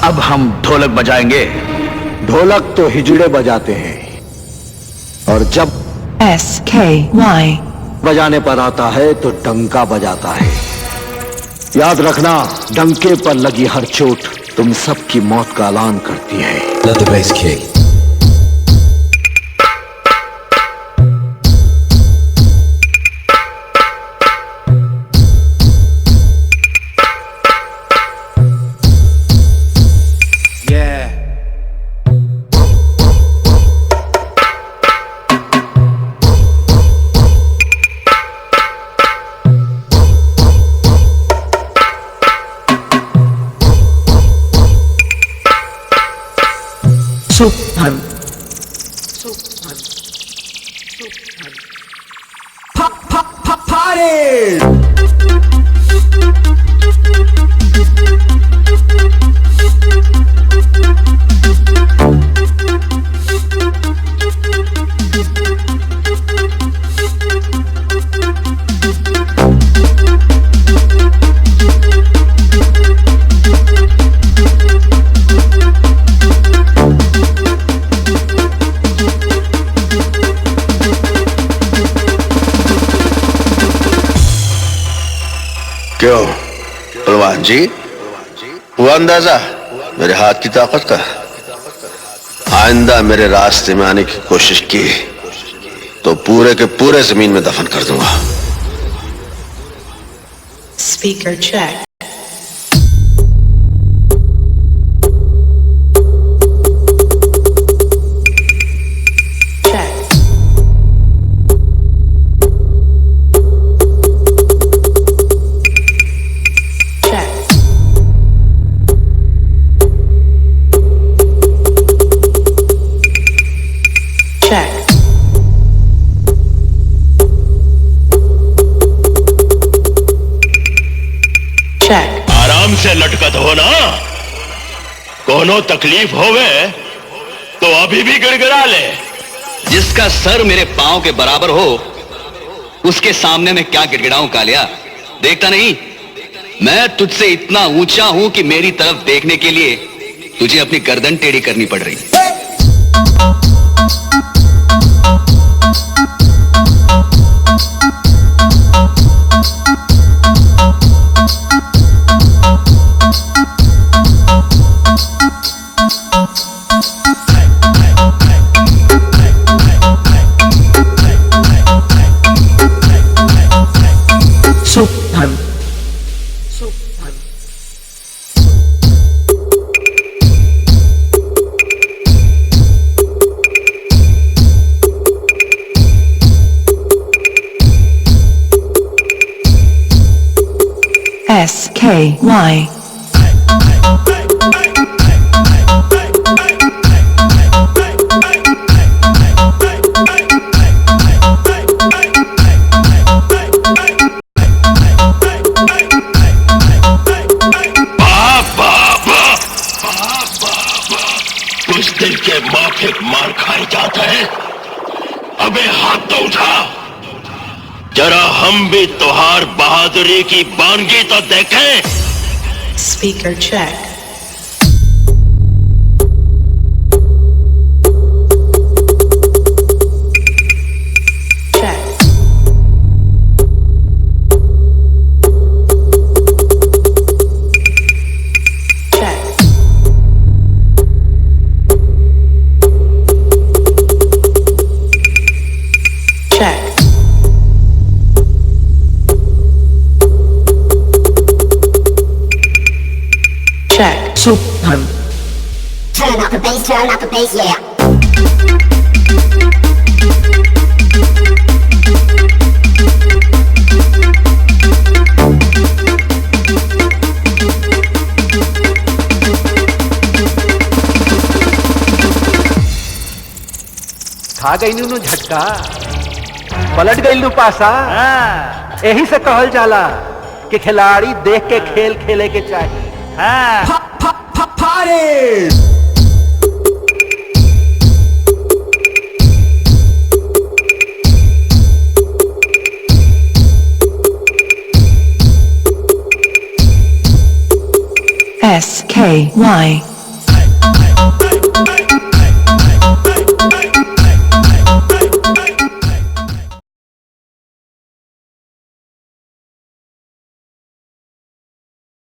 अब हम ढोलक बजाएंगे। ढोलक तो हिजड़े बजाते हैं, और जब SKY बजाने पर आता है तो डंका बजाता है। याद रखना, डंके पर लगी हर चोट तुम सबकी मौत का ऐलान करती है। Let the bass kick. Super. Party! क्यों पहलवान जी, हुआ अंदाजा मेरे हाथ की ताकत का? आइंदा मेरे रास्ते में आने की कोशिश की तो पूरे के पूरे जमीन में दफन कर दूंगा। Speaker check. आराम से लटकत हो ना, कोनो तकलीफ होवे तो अभी भी गिड़गिड़ा ले। जिसका सर मेरे पांव के बराबर हो उसके सामने मैं क्या गिड़गिड़ाऊं कालिया? देखता नहीं मैं तुझसे इतना ऊंचा हूं कि मेरी तरफ देखने के लिए तुझे अपनी गर्दन टेढ़ी करनी पड़ रही। SKY. दिल के माफिक मार खाए जाता है। अबे हाथ तो उठा, जरा हम भी तोहार बहादुरी की बानगी तो देखें। Speaker check. Super. Turn up the bass, yeah. खा गई नु झटका, पलट गई नु पासा। यही से कहल जाला कि खिलाड़ी देख के खेल खेले के चाहिए। SKY.